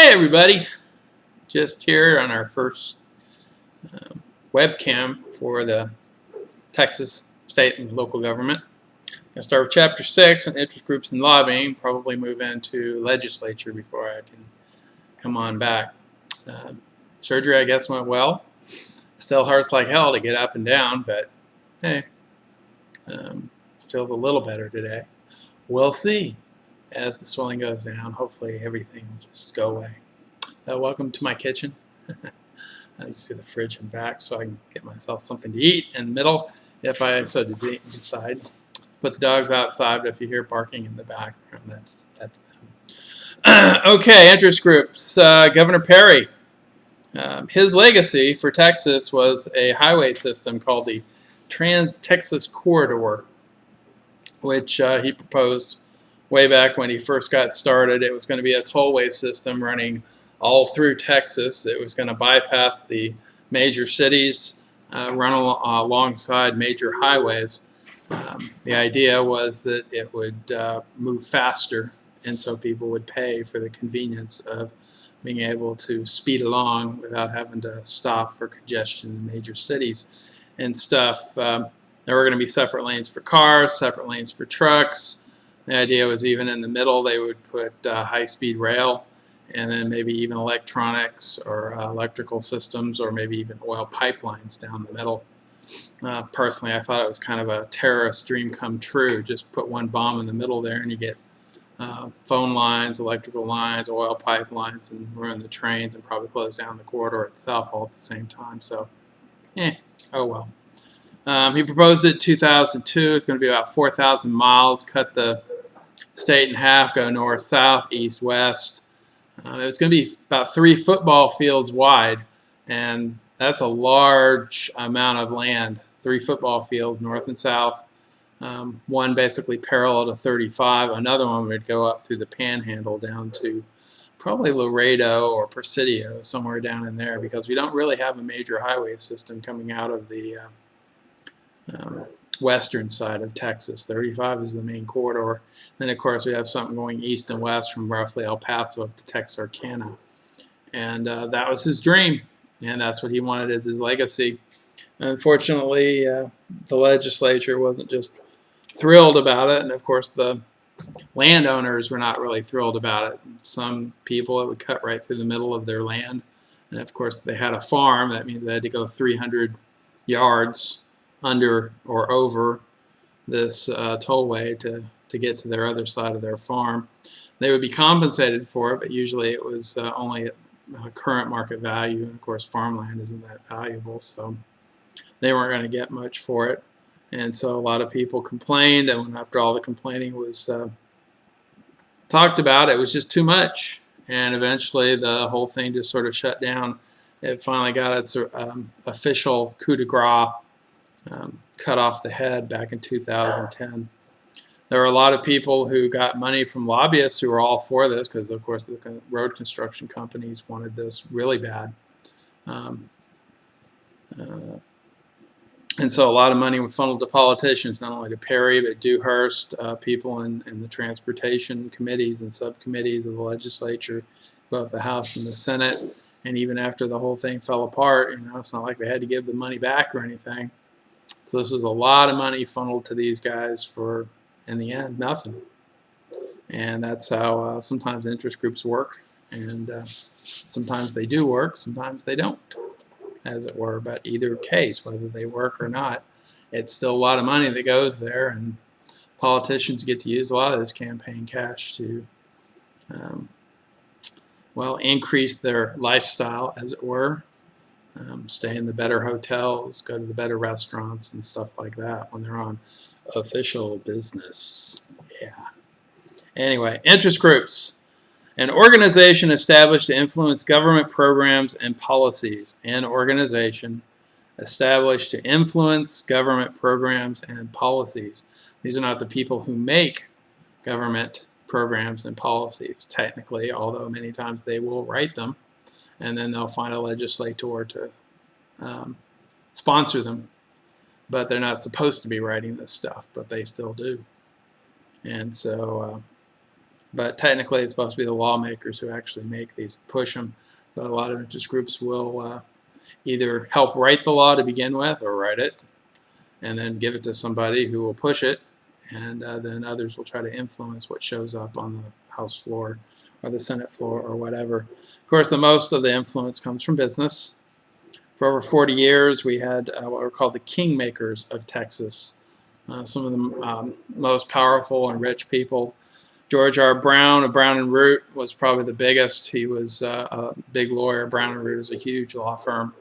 Hey everybody, just here on our first webcam for the Texas state and local government. I'm going to start with Chapter 6 on interest groups and lobbying, probably move into legislature before I can come on back. Surgery I guess went well. Still hurts like hell to get up and down, but hey, feels a little better today. We'll see as the swelling goes down. Hopefully everything will just go away. Welcome to my kitchen. You see the fridge in back, so I can get myself something to eat in the middle if I so decide. Put the dogs outside, but if you hear barking in the background, that's them. Okay, interest groups. Governor Perry, his legacy for Texas was a highway system called the Trans-Texas Corridor, which he proposed way back when he first got started. It was going to be a tollway system running all through Texas. It was going to bypass the major cities, run alongside major highways. The idea was that it would move faster, and so people would pay for the convenience of being able to speed along without having to stop for congestion in major cities and stuff. There were going to be separate lanes for cars, separate lanes for trucks. The idea was even in the middle they would put high-speed rail, and then maybe even electronics or electrical systems, or maybe even oil pipelines down the middle. Personally, I thought it was kind of a terrorist dream come true. Just put one bomb in the middle there and you get phone lines, electrical lines, oil pipelines, and ruin the trains and probably close down the corridor itself all at the same time. So, oh well. He proposed it in 2002. It's going to be about 4,000 miles, cut the state in half, go north, south, east, west. It was going to be about 3 football fields wide, and that's a large amount of land. 3 football fields, north and south. One basically parallel to 35. Another one would go up through the Panhandle down to probably Laredo or Presidio, somewhere down in there, because we don't really have a major highway system coming out of the western side of Texas. 35 is the main corridor. Then, of course, we have something going east and west from roughly El Paso up to Texarkana. And that was his dream, and that's what he wanted as his legacy. Unfortunately, the legislature wasn't just thrilled about it, and of course the landowners were not really thrilled about it. Some people, it would cut right through the middle of their land, and of course if they had a farm, that means they had to go 300 yards under or over this tollway to get to their other side of their farm. They would be compensated for it, but usually it was only at current market value, and of course farmland isn't that valuable, so they weren't going to get much for it. And so a lot of people complained, and after all the complaining was talked about, it was just too much, and eventually the whole thing just sort of shut down. It finally got its official coup de grace cut off the head back in 2010. There were a lot of people who got money from lobbyists who were all for this, because of course the road construction companies wanted this really bad. And so a lot of money was funneled to politicians, not only to Perry, but Dewhurst, people in the transportation committees and subcommittees of the legislature, both the House and the Senate. And even after the whole thing fell apart, it's not like they had to give the money back or anything. So this was a lot of money funneled to these guys for, in the end, nothing. And that's how sometimes interest groups work. And sometimes they do work, sometimes they don't, as it were. But either case, whether they work or not, it's still a lot of money that goes there. And politicians get to use a lot of this campaign cash to, well, increase their lifestyle, as it were. Stay in the better hotels, go to the better restaurants and stuff like that when they're on official business. Yeah. Anyway, interest groups. An organization established to influence government programs and policies. An organization established to influence government programs and policies. These are not the people who make government programs and policies, technically, although many times they will write them, and then they'll find a legislator to sponsor them. But they're not supposed to be writing this stuff, but they still do. And so but technically it's supposed to be the lawmakers who actually make these, push them. But a lot of interest groups will either help write the law to begin with or write it, and then give it to somebody who will push it, and then others will try to influence what shows up on the House floor or the Senate floor or whatever. Of course, the most of the influence comes from business. For over 40 years, we had what were called the kingmakers of Texas. Some of the most powerful and rich people. George R. Brown of Brown and Root was probably the biggest. He was a big lawyer. Brown and Root is a huge law firm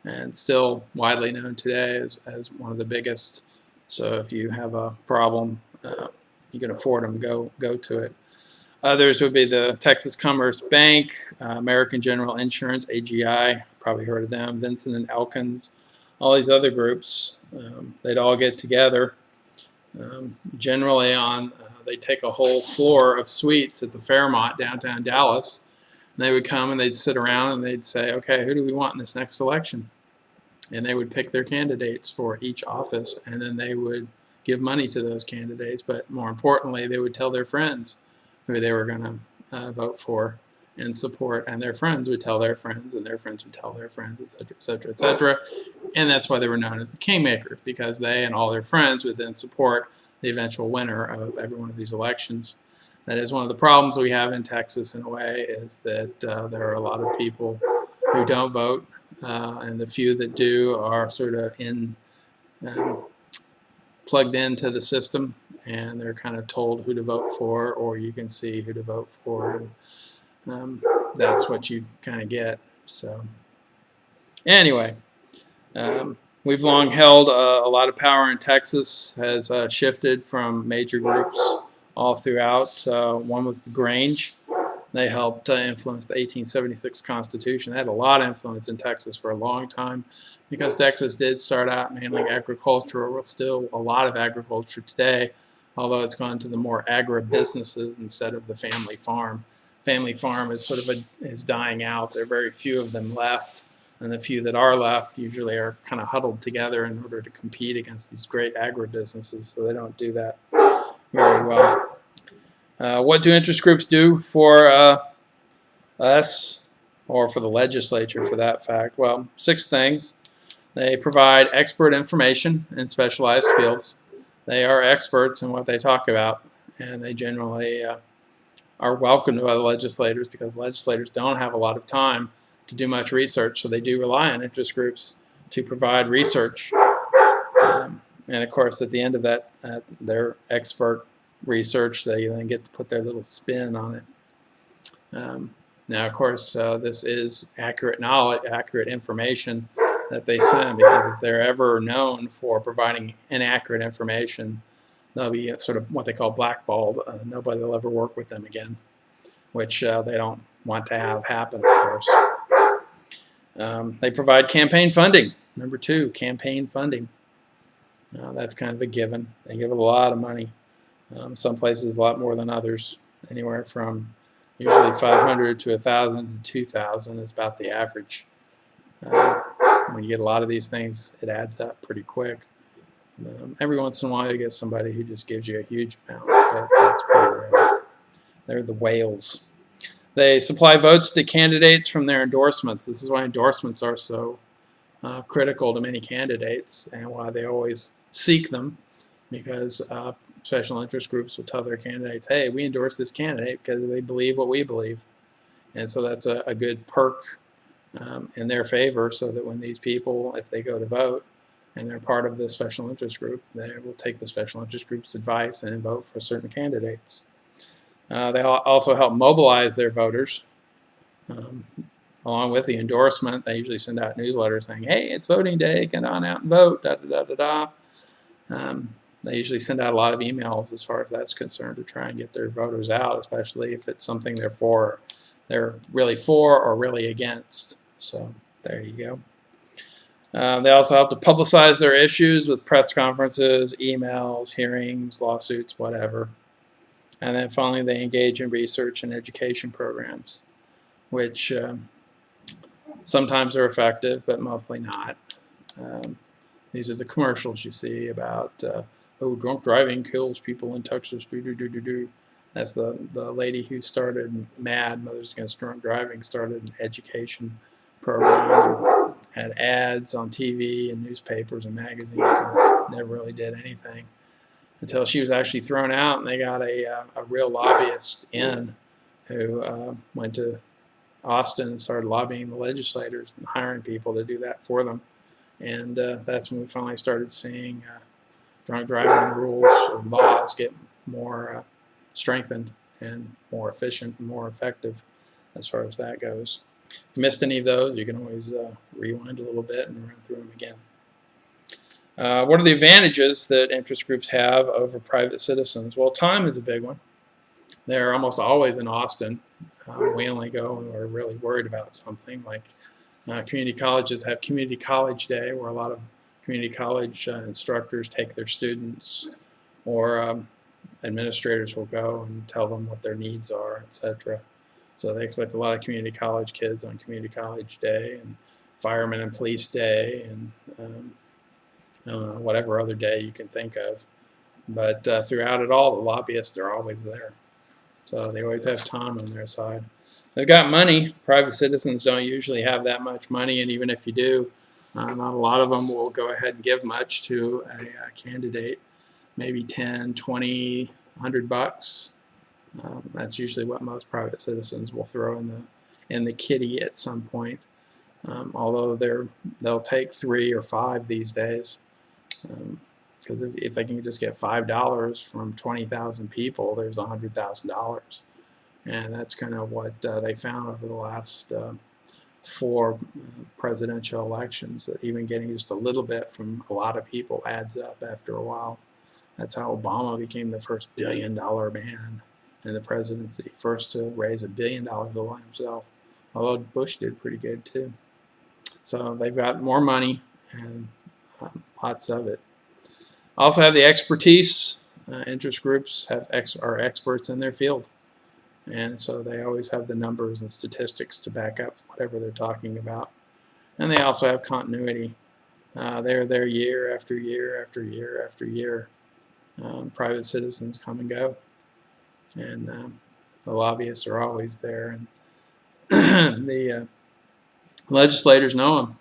and still widely known today as one of the biggest. So if you have a problem, you can afford them, go to it. Others would be the Texas Commerce Bank, American General Insurance, AGI, probably heard of them, Vincent and Elkins, all these other groups. They'd all get together. Generally they take a whole floor of suites at the Fairmont downtown Dallas, and they would come and they'd sit around and they'd say, okay, who do we want in this next election? And they would pick their candidates for each office, and then they would give money to those candidates, but more importantly, they would tell their friends who they were going to vote for and support, and their friends would tell their friends, and their friends would tell their friends, et cetera, et cetera, et cetera. And that's why they were known as the kingmakers, because they and all their friends would then support the eventual winner of every one of these elections. That is one of the problems we have in Texas, in a way, is that there are a lot of people who don't vote, and the few that do are sort of plugged into the system, and they're kind of told who to vote for, or you can see who to vote for, and that's what you kind of get. So anyway, we've long held a lot of power in Texas, has shifted from major groups all throughout. One was the Grange. They helped influence the 1876 Constitution. They had a lot of influence in Texas for a long time, because Texas did start out mainly agricultural. Well, still a lot of agriculture today, although it's gone to the more agribusinesses instead of the family farm. Family farm is sort of is dying out. There are very few of them left, and the few that are left usually are kind of huddled together in order to compete against these great agribusinesses, so they don't do that very well. What do interest groups do for us, or for the legislature for that fact? Well, 6 things. They provide expert information in specialized fields. They are experts in what they talk about, and they generally are welcomed by the legislators, because legislators don't have a lot of time to do much research, so they do rely on interest groups to provide research. And of course, at the end of that, their expert research, they then get to put their little spin on it. Now, of course, this is accurate knowledge, accurate information that they send, because if they're ever known for providing inaccurate information, they'll be sort of what they call blackballed. Nobody will ever work with them again, which they don't want to have happen, of course. They provide campaign funding. Number 2, campaign funding. That's kind of a given. They give a lot of money. Some places a lot more than others. Anywhere from usually $500 to $1,000 to $2,000 is about the average. When you get a lot of these things, it adds up pretty quick. Every once in a while you get somebody who just gives you a huge amount, but that's pretty rare. They're the whales. They supply votes to candidates from their endorsements. This is why endorsements are so critical to many candidates, and why they always seek them, because special interest groups will tell their candidates, hey, we endorse this candidate because they believe what we believe. And so that's a good perk in their favor, so that when these people, if they go to vote and they're part of this special interest group, they will take the special interest group's advice and vote for certain candidates. They also help mobilize their voters. Along with the endorsement, they usually send out newsletters saying, hey, it's voting day, get on out and vote, da-da-da-da-da. They usually send out a lot of emails as far as that's concerned, to try and get their voters out, especially if it's something they're really for or really against. So there you go. They also help to publicize their issues with press conferences, emails, hearings, lawsuits, whatever. And then finally, they engage in research and education programs, which sometimes are effective, but mostly not. These are the commercials you see about, oh, drunk driving kills people in Texas, That's the lady who started MAD, Mothers Against Drunk Driving, started an education program, and had ads on TV and newspapers and magazines, and never really did anything until she was actually thrown out, and they got a real lobbyist in who went to Austin and started lobbying the legislators and hiring people to do that for them. And that's when we finally started seeing drunk driving rules or laws get more strengthened and more efficient and more effective as far as that goes. If you missed any of those, you can always rewind a little bit and run through them again. What are the advantages that interest groups have over private citizens? Well, time is a big one. They're almost always in Austin. We only go when we're really worried about something, like community colleges have Community College Day, where a lot of community college instructors take their students, or administrators will go and tell them what their needs are, etc. So they expect a lot of community college kids on Community College Day, and Firemen and Police Day, and I don't know, whatever other day you can think of. But throughout it all, the lobbyists are always there. So they always have time on their side. They've got money. Private citizens don't usually have that much money, and even if you do, not a lot of them will go ahead and give much to a candidate. Maybe 10, 20, $100. That's usually what most private citizens will throw in the kitty at some point. Although they'll take 3 or 5 these days. Because if they can just get $5 from 20,000 people, there's $100,000. And that's kind of what they found over the last 4 presidential elections, that even getting just a little bit from a lot of people adds up after a while. That's how Obama became the first billion-dollar man in the presidency, first to raise $1 billion all by himself, although Bush did pretty good too. So they've got more money and lots of it. Also have the expertise. Interest groups are experts in their field, and so they always have the numbers and statistics to back up whatever they're talking about. And they also have continuity. They're there year after year after year after year. Private citizens come and go, and the lobbyists are always there. And the legislators know them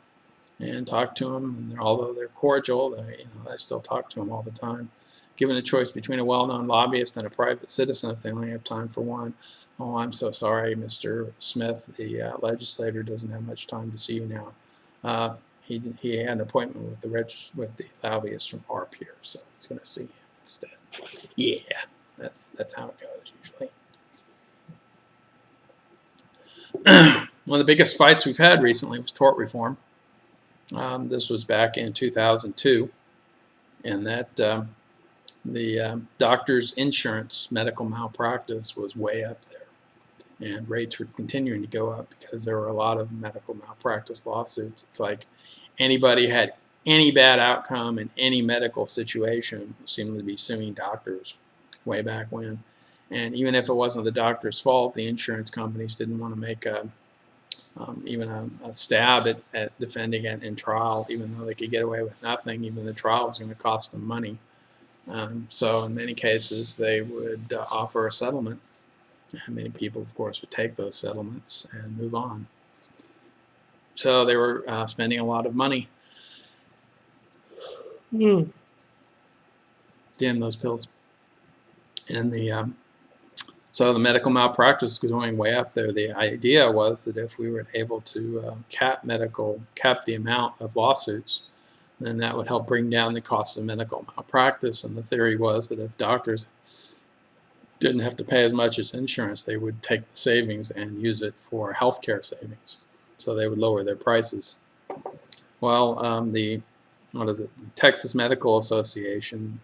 and talk to them, and although they're cordial, they still talk to them all the time. Given a choice between a well-known lobbyist and a private citizen, if they only have time for one, oh, I'm so sorry, Mr. Smith, the legislator doesn't have much time to see you now. He had an appointment with the lobbyist from ARP here, so he's going to see you instead. Yeah, that's how it goes usually. One of the biggest fights we've had recently was tort reform. This was back in 2002, and that the doctor's insurance medical malpractice was way up there, and rates were continuing to go up because there were a lot of medical malpractice lawsuits. It's like anybody had any bad outcome in any medical situation seemed to be suing doctors way back when. And even if it wasn't the doctor's fault, the insurance companies didn't want to make even a stab at defending it in trial, even though they could get away with nothing. Even the trial was going to cost them money. So in many cases, they would offer a settlement. And many people, of course, would take those settlements and move on. So they were spending a lot of money. Damn those pills. And so the medical malpractice was going way up there. The idea was that if we were able to cap the amount of lawsuits, then that would help bring down the cost of medical malpractice. And the theory was that if doctors didn't have to pay as much as insurance, they would take the savings and use it for healthcare savings. So they would lower their prices. Well, the Texas Medical Association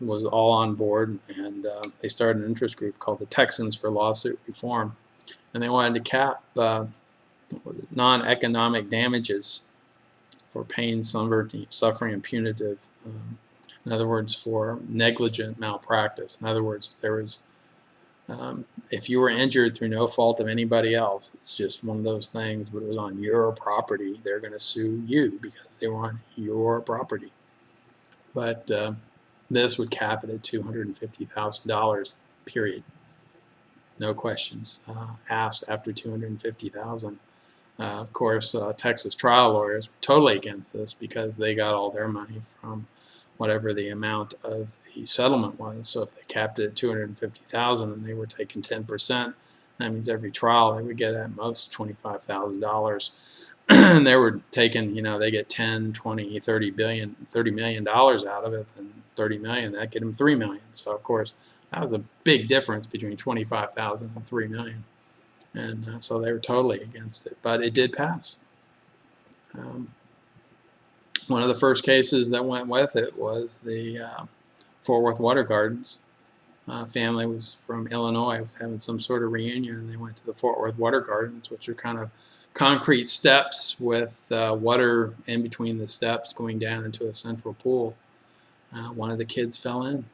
was all on board, and they started an interest group called the Texans for Lawsuit Reform, and they wanted to cap non-economic damages for pain, suffering, and punitive. In other words, for negligent malpractice. In other words, if there was, if you were injured through no fault of anybody else, it's just one of those things, but it was on your property, they're going to sue you because they were on your property. But this would cap it at $250,000. period. No questions asked after $250,000. Of course, Texas trial lawyers were totally against this because they got all their money from whatever the amount of the settlement was. So if they capped it at $250,000 and they were taking 10%, that means every trial they would get at most $25,000. And they were taking, they get 10, 20, $30 million out of it, and 30 million, that get them 3 million. So of course, that was a big difference between 25,000 and 3 million. And so they were totally against it, but it did pass. One of the first cases that went with it was the Fort Worth Water Gardens. Family was from Illinois, was having some sort of reunion, and they went to the Fort Worth Water Gardens, which are kind of concrete steps with water in between the steps going down into a central pool. One of the kids fell in.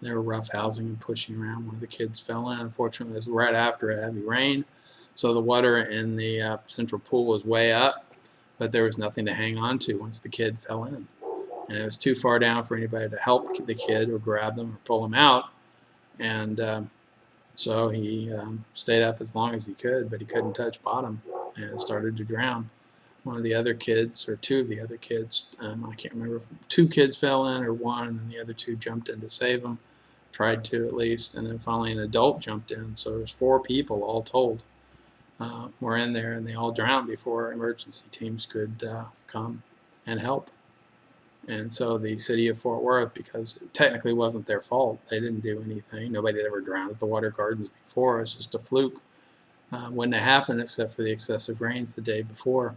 They were roughhousing and pushing around. One of the kids fell in. Unfortunately, it was right after a heavy rain, so the water in the central pool was way up, but there was nothing to hang on to once the kid fell in. And it was too far down for anybody to help the kid or grab them or pull them out. And so he stayed up as long as he could, but he couldn't touch bottom and started to drown. One of the other kids, or two of the other kids, I can't remember, two kids fell in or one, and then the other two jumped in to save him, tried to at least, and then finally an adult jumped in. So there's 4 people all told were in there, and they all drowned before emergency teams could come and help. And so the city of Fort Worth, because it technically wasn't their fault, they didn't do anything. Nobody had ever drowned at the water gardens before. It was just a fluke. Wouldn't have happened except for the excessive rains the day before.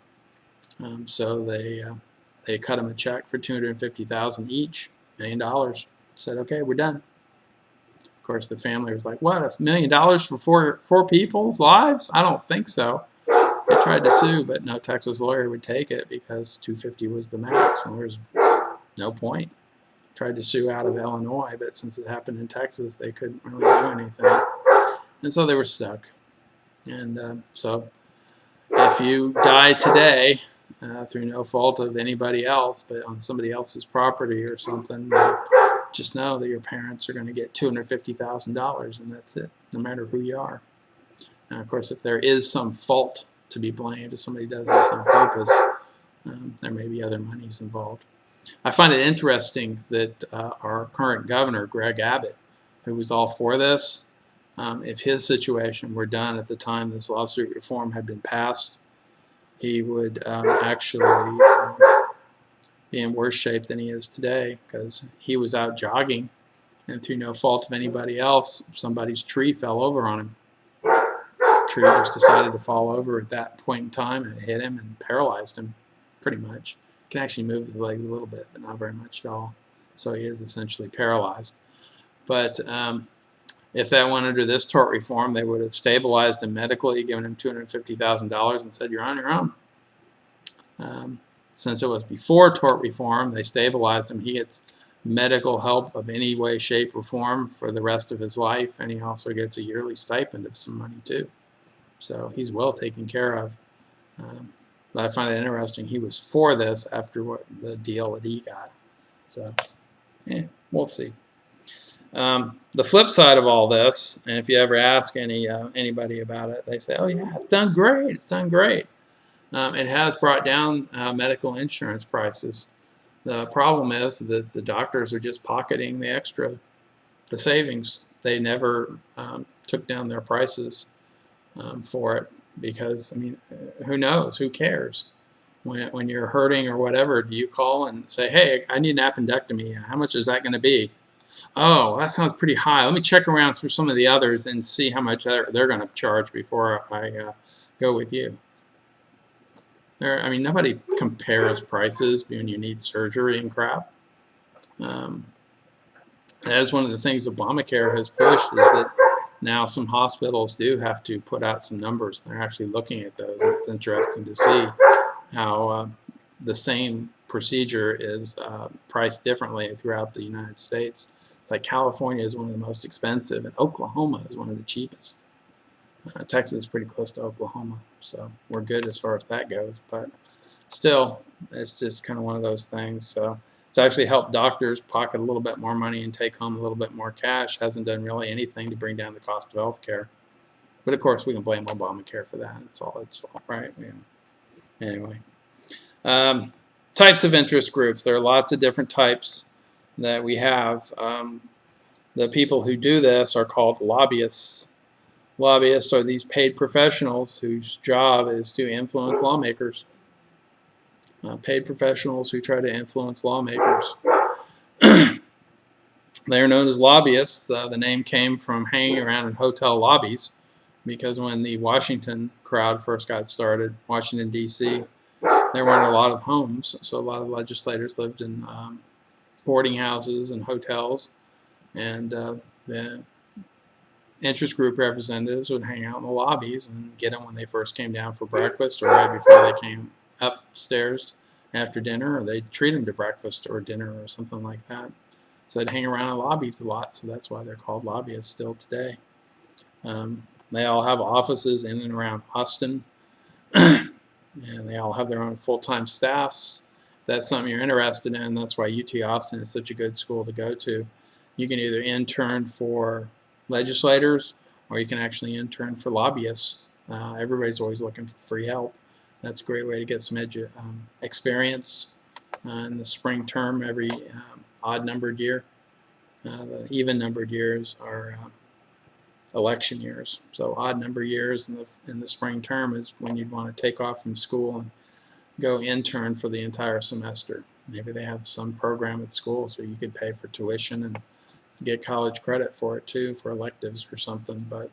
So they cut them a check for $250,000 each, $1 million. Said, okay, we're done. Of course, the family was like, what, $1 million for four people's lives? I don't think so. They tried to sue, but no Texas lawyer would take it because $250,000 was the max, and there was no point. Tried to sue out of Illinois, but since it happened in Texas, they couldn't really do anything. And so they were stuck. And so if you die today through no fault of anybody else, but on somebody else's property or something, just know that your parents are going to get $250,000, and that's it, no matter who you are. Now, of course, if there is some fault to be blamed, if somebody does this on purpose, there may be other monies involved. I find it interesting that our current governor, Greg Abbott, who was all for this, if his situation were done at the time this lawsuit reform had been passed, he would actually be in worse shape than he is today, because he was out jogging, and through no fault of anybody else, somebody's tree fell over on him. Tree just decided to fall over at that point in time, and it hit him and paralyzed him pretty much. He can actually move his legs a little bit, but not very much at all. So he is essentially paralyzed. But if that went under this tort reform, they would have stabilized him medically, given him $250,000, and said, you're on your own. Since it was before tort reform, they stabilized him. He gets medical help of any way, shape, or form for the rest of his life, and he also gets a yearly stipend of some money too. So he's well taken care of. But I find it interesting. He was for this after what the deal that he got. So, yeah, we'll see. The flip side of all this, and if you ever ask anybody about it, they say, "Oh yeah, it's done great. It's done great." It has brought down medical insurance prices. The problem is that the doctors are just pocketing the extra, the savings. They never took down their prices for it because, I mean, who knows? Who cares? When you're hurting or whatever, do you call and say, hey, I need an appendectomy. How much is that going to be? Oh, that sounds pretty high. Let me check around for some of the others and see how much they're going to charge before I go with you. I mean, nobody compares prices when you need surgery and crap. That's one of the things Obamacare has pushed, is that now some hospitals do have to put out some numbers. They're actually looking at those, and it's interesting to see how the same procedure is priced differently throughout the United States. It's like California is one of the most expensive, and Oklahoma is one of the cheapest. Texas is pretty close to Oklahoma, so we're good as far as that goes. But still, it's just kind of one of those things. So It's actually helped doctors pocket a little bit more money and take home a little bit more cash. Hasn't done really anything to bring down the cost of health care. But of course, we can blame Obamacare for that. It's all its fault, right? Yeah. Anyway, types of interest groups. There are lots of different types that we have. The people who do this are called lobbyists. Lobbyists are these paid professionals whose job is to influence lawmakers. Paid professionals who try to influence lawmakers. They are known as lobbyists. The name came from hanging around in hotel lobbies, because when the Washington crowd first got started, Washington, D.C., there weren't a lot of homes, so a lot of legislators lived in boarding houses and hotels, and the interest group representatives would hang out in the lobbies and get them when they first came down for breakfast, or right before they came upstairs after dinner, or they'd treat them to breakfast or dinner or something like that. So they'd hang around in lobbies a lot, so that's why they're called lobbyists still today. They all have offices in and around Austin, and they all have their own full-time staffs. If that's something you're interested in, that's why UT Austin is such a good school to go to. You can either intern for legislators, or you can actually intern for lobbyists. Everybody's always looking for free help. That's a great way to get some experience in the spring term every odd-numbered year. The even-numbered years are election years. So odd-numbered years in the spring term is when you'd want to take off from school and go intern for the entire semester. Maybe they have some program at school so you could pay for tuition and get college credit for it too, for electives or something. But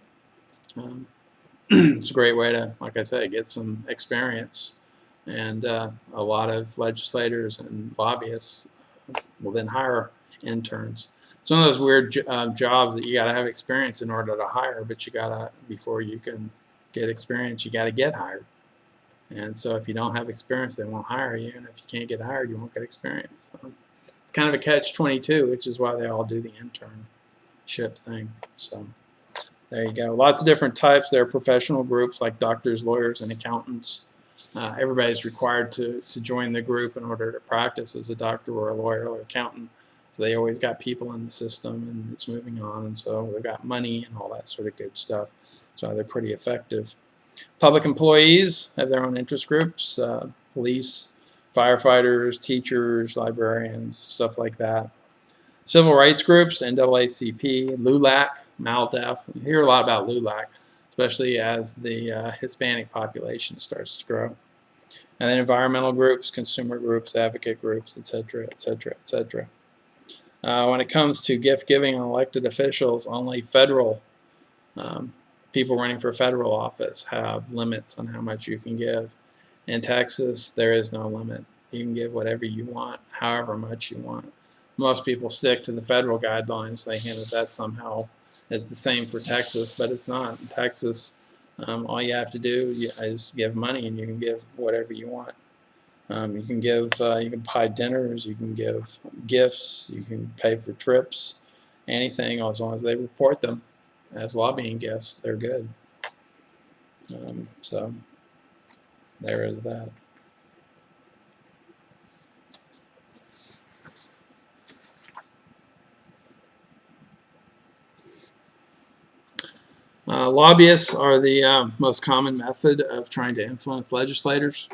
it's a great way to, like I said, get some experience. And a lot of legislators and lobbyists will then hire interns. It's one of those weird jobs that you got to have experience in order to hire, but you got to, before you can get experience, you got to get hired. And so if you don't have experience, they won't hire you. And if you can't get hired, you won't get experience. So it's kind of a catch-22, which is why they all do the internship thing. So there you go. Lots of different types. There are professional groups like doctors, lawyers, and accountants. Everybody's required to join the group in order to practice as a doctor or a lawyer or accountant. So they always got people in the system, and it's moving on, and so they've got money and all that sort of good stuff. So they're pretty effective. Public employees have their own interest groups, police, firefighters, teachers, librarians, stuff like that. Civil rights groups, NAACP, LULAC, MALDEF. You hear a lot about LULAC, especially as the Hispanic population starts to grow. And then environmental groups, consumer groups, advocate groups, etc., etc., etc. When it comes to gift giving and elected officials, only federal people running for federal office have limits on how much you can give. In Texas, there is no limit. You can give whatever you want, however much you want. Most people stick to the federal guidelines, thinking that that somehow is the same for Texas, but it's not. In Texas, all you have to do is give money, and you can give whatever you want. You can give, you can buy dinners, you can give gifts, you can pay for trips, anything, as long as they report them as lobbying gifts, they're good. So there is that. Lobbyists are the most common method of trying to influence legislators,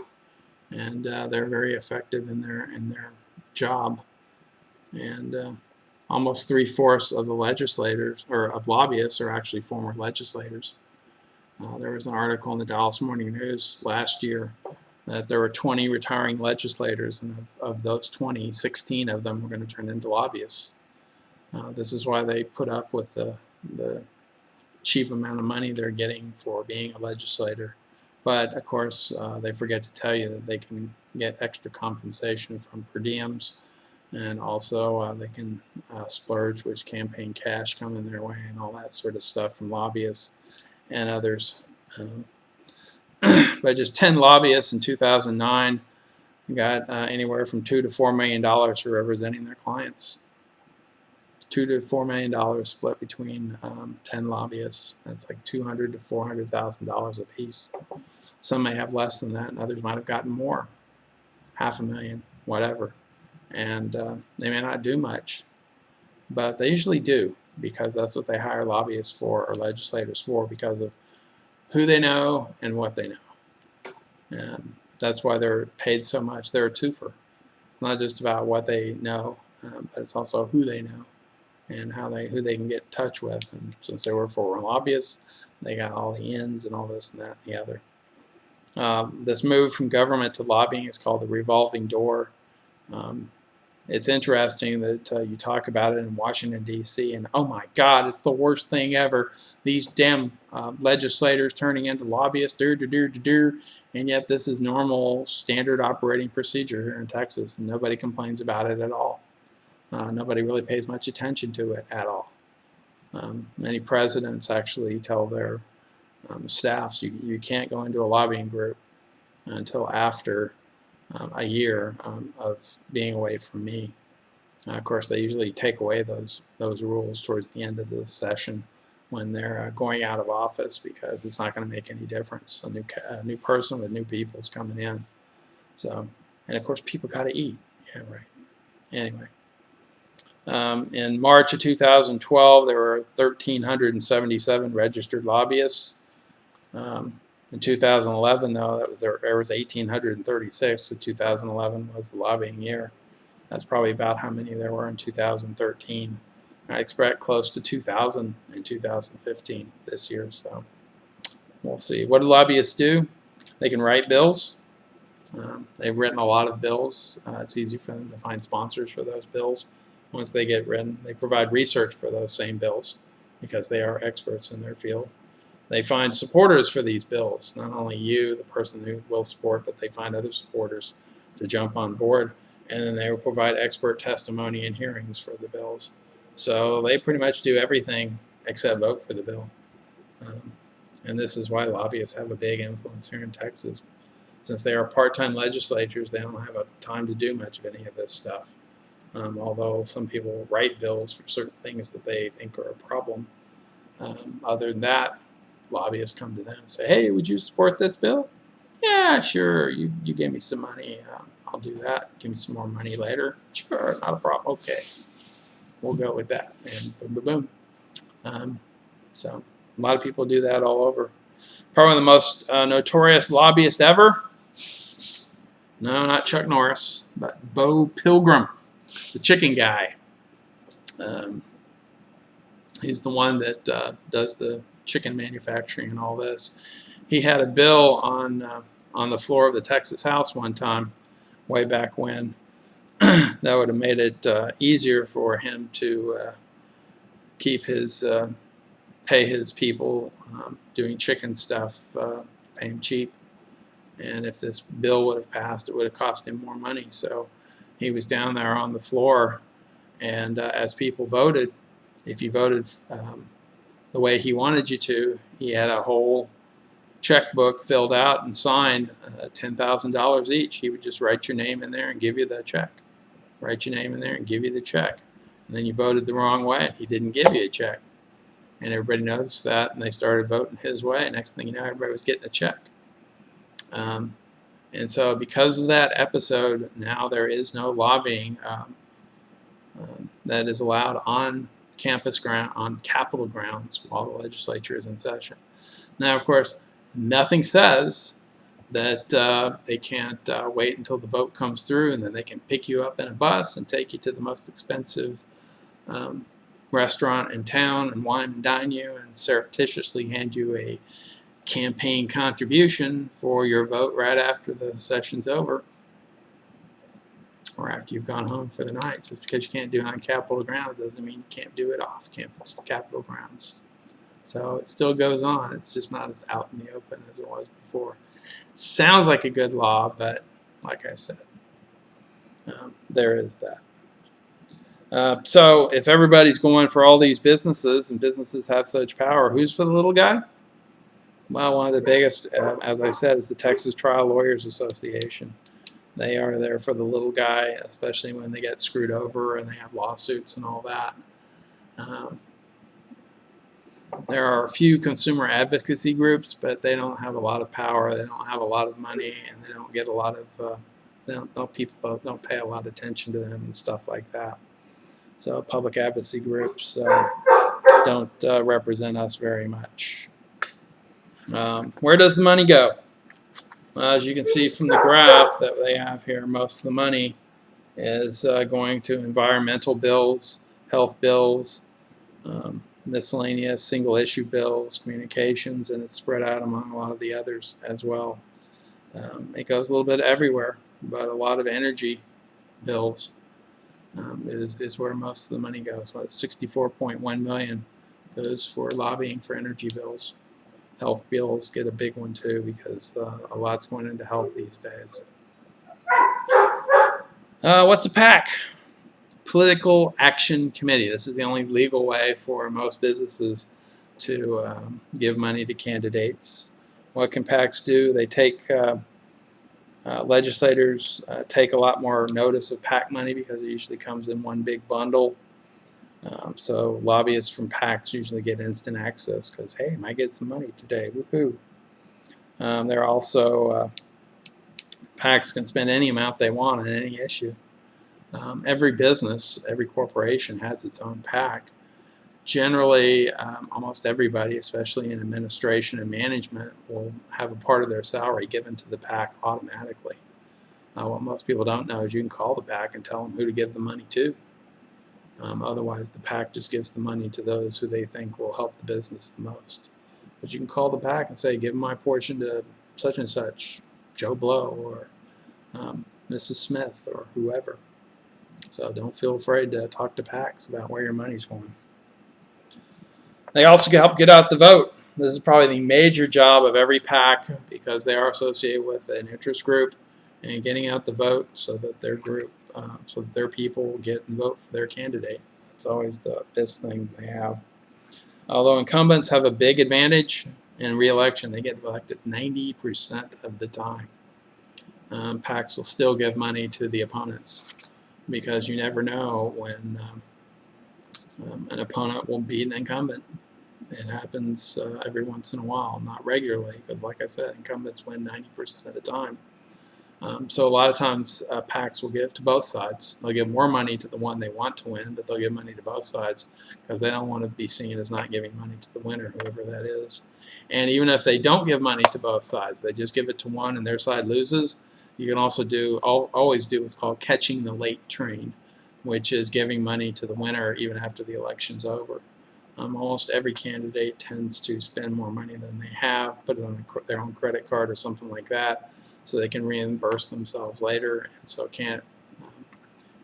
and they're very effective in their job. And almost 3/4 of the legislators, or of lobbyists, are actually former legislators. There was an article in the Dallas Morning News last year that there were 20 retiring legislators, and of those 20, 16 of them were going to turn into lobbyists. This is why they put up with the cheap amount of money they're getting for being a legislator. But of course, they forget to tell you that they can get extra compensation from per diems, and also they can splurge with campaign cash coming their way and all that sort of stuff from lobbyists and others. But just 10 lobbyists in 2009 got anywhere from $2 to $4 million for representing their clients. $2 to $4 million split between 10 lobbyists. That's like $200,000 to $400,000 a piece. Some may have less than that, and others might have gotten more, $500,000, whatever. and they may not do much, but they usually do, because that's what they hire lobbyists for, or legislators for, because of who they know and what they know. And that's why they're paid so much. They're a twofer. Not just about what they know, but it's also who they know and who they can get in touch with. And since they work for lobbyists, they got all the ins and all this and that and the other. This move from government to lobbying is called the revolving door. It's interesting that you talk about it in Washington, D.C., and oh my God, it's the worst thing ever. These damn legislators turning into lobbyists, and yet this is normal, standard operating procedure here in Texas, and nobody complains about it at all. Nobody really pays much attention to it at all. Many presidents actually tell their staffs, you can't go into a lobbying group until after a year of being away from me. Of course, they usually take away those rules towards the end of the session when they're going out of office, because it's not going to make any difference. A new person with new people is coming in. So, and of course, people got to eat. Yeah, right. Anyway, in March of 2012, there were 1,377 registered lobbyists. In 2011, though, there was 1,836, so 2011 was the lobbying year. That's probably about how many there were in 2013. I expect close to 2,000 in 2015 this year, so we'll see. What do lobbyists do? They can write bills. They've written a lot of bills. It's easy for them to find sponsors for those bills. Once they get written, they provide research for those same bills because they are experts in their field. They find supporters for these bills, not only you, the person who will support, but they find other supporters to jump on board, and then they will provide expert testimony and hearings for the bills. So they pretty much do everything except vote for the bill. And this is why lobbyists have a big influence here in Texas. Since they are part-time legislators, they don't have a time to do much of any of this stuff. Although some people write bills for certain things that they think are a problem. Other than that, lobbyists come to them and say, hey, would you support this bill? Yeah, sure. You gave me some money. I'll do that. Give me some more money later. Sure, not a problem. Okay, we'll go with that. And boom, boom, boom. So a lot of people do that all over. Probably the most notorious lobbyist ever. No, not Chuck Norris, but Bo Pilgrim, the chicken guy. He's the one that does the chicken manufacturing and all this. He had a bill on the floor of the Texas House one time, way back when, that would have made it easier for him to keep his pay his people doing chicken stuff, pay him cheap. And if this bill would have passed, it would have cost him more money. So he was down there on the floor, and as people voted, if you voted the way he wanted you to, he had a whole checkbook filled out and signed, $10,000 each. He would just write your name in there and give you the check. Write your name in there and give you the check. And then you voted the wrong way, and he didn't give you a check. And everybody noticed that, and they started voting his way. Next thing you know, everybody was getting a check. And so because of that episode, now there is no lobbying that is allowed on campus ground, on Capitol grounds, while the legislature is in session. Now, of course, nothing says that they can't wait until the vote comes through, and then they can pick you up in a bus and take you to the most expensive restaurant in town and wine and dine you and surreptitiously hand you a campaign contribution for your vote right after the session's over, or after you've gone home for the night. Just because you can't do it on Capitol grounds doesn't mean you can't do it off campus Capitol grounds. So it still goes on. It's just not as out in the open as it was before. Sounds like a good law, but like I said, there is that. So if everybody's going for all these businesses, and businesses have such power, who's for the little guy? Well, one of the biggest, as I said, is the Texas Trial Lawyers Association. They are there for the little guy, especially when they get screwed over and they have lawsuits and all that. There are a few consumer advocacy groups, but they don't have a lot of power. They don't have a lot of money, and they don't get a lot of People don't pay a lot of attention to them and stuff like that. So public advocacy groups don't represent us very much. Where does the money go? Well, as you can see from the graph that they have here, most of the money is going to environmental bills, health bills, miscellaneous single-issue bills, communications, and it's spread out among a lot of the others as well. It goes a little bit everywhere, but a lot of energy bills is where most of the money goes. About 64.1 million goes for lobbying for energy bills. Health bills get a big one too because a lot's going into health these days. What's a PAC? Political Action Committee. This is the only legal way for most businesses to give money to candidates. What can PACs do? They take legislators take a lot more notice of PAC money because it usually comes in one big bundle. So lobbyists from PACs usually get instant access because, hey, I might get some money today, woohoo. They're also, PACs can spend any amount they want on any issue. Every business, every corporation has its own PAC. Generally, almost everybody, especially in administration and management, will have a part of their salary given to the PAC automatically. What most people don't know is you can call the PAC and tell them who to give the money to. Otherwise, the PAC just gives the money to those who they think will help the business the most. But you can call the PAC and say, give my portion to such and such, Joe Blow or Mrs. Smith or whoever. So don't feel afraid to talk to PACs about where your money's going. They also help get out the vote. This is probably the major job of every PAC because they are associated with an interest group and getting out the vote so that their group, so that their people will get and vote for their candidate. That's always the best thing they have. Although incumbents have a big advantage in re-election, they get elected 90% of the time. PACs will still give money to the opponents because you never know when an opponent will beat an incumbent. It happens every once in a while, not regularly, because like I said, incumbents win 90% of the time. So a lot of times PACs will give to both sides. They'll give more money to the one they want to win, but they'll give money to both sides because they don't want to be seen as not giving money to the winner, whoever that is. And even if they don't give money to both sides, they just give it to one and their side loses, you can also always do what's called catching the late train, which is giving money to the winner even after the election's over. Almost every candidate tends to spend more money than they have, put it on their own credit card or something like that, so they can reimburse themselves later. And so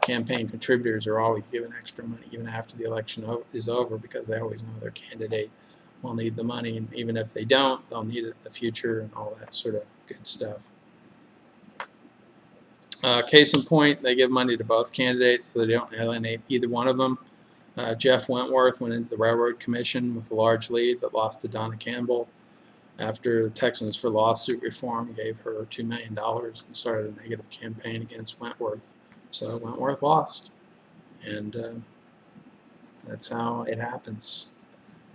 campaign contributors are always given extra money even after the election is over because they always know their candidate will need the money, and even if they don't, they'll need it in the future and all that sort of good stuff. Case in point, they give money to both candidates so they don't alienate either one of them. Jeff Wentworth went into the Railroad Commission with a large lead but lost to Donna Campbell after Texans for Lawsuit Reform gave her $2 million and started a negative campaign against Wentworth. So Wentworth lost, and that's how it happens.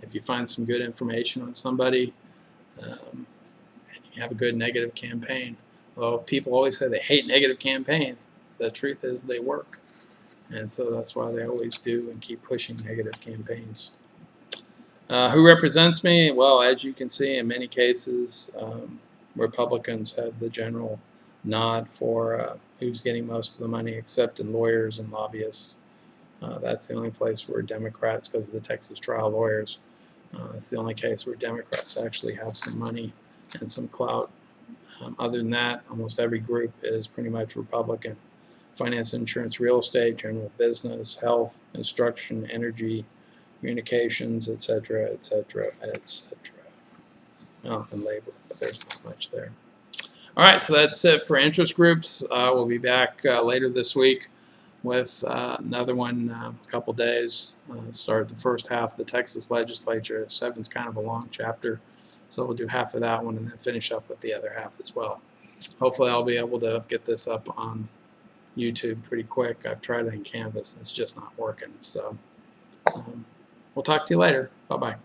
If you find some good information on somebody and you have a good negative campaign, well, people always say they hate negative campaigns. The truth is they work. And so that's why they always do and keep pushing negative campaigns. Who represents me? Well, as you can see, in many cases, Republicans have the general nod for who's getting most of the money, except in lawyers and lobbyists. That's the only place where Democrats, because of the Texas trial lawyers, it's the only case where Democrats actually have some money and some clout. Other than that, almost every group is pretty much Republican. Finance, insurance, real estate, general business, health, construction, energy, communications, etc., etc., etc. Well, and labor, but there's not much there. All right, so that's it for interest groups. We'll be back later this week with another one a couple days. Start the first half of the Texas legislature. 7's kind of a long chapter, so we'll do half of that one and then finish up with the other half as well. Hopefully I'll be able to get this up on YouTube pretty quick. I've tried it in Canvas and it's just not working. So we'll talk to you later. Bye-bye.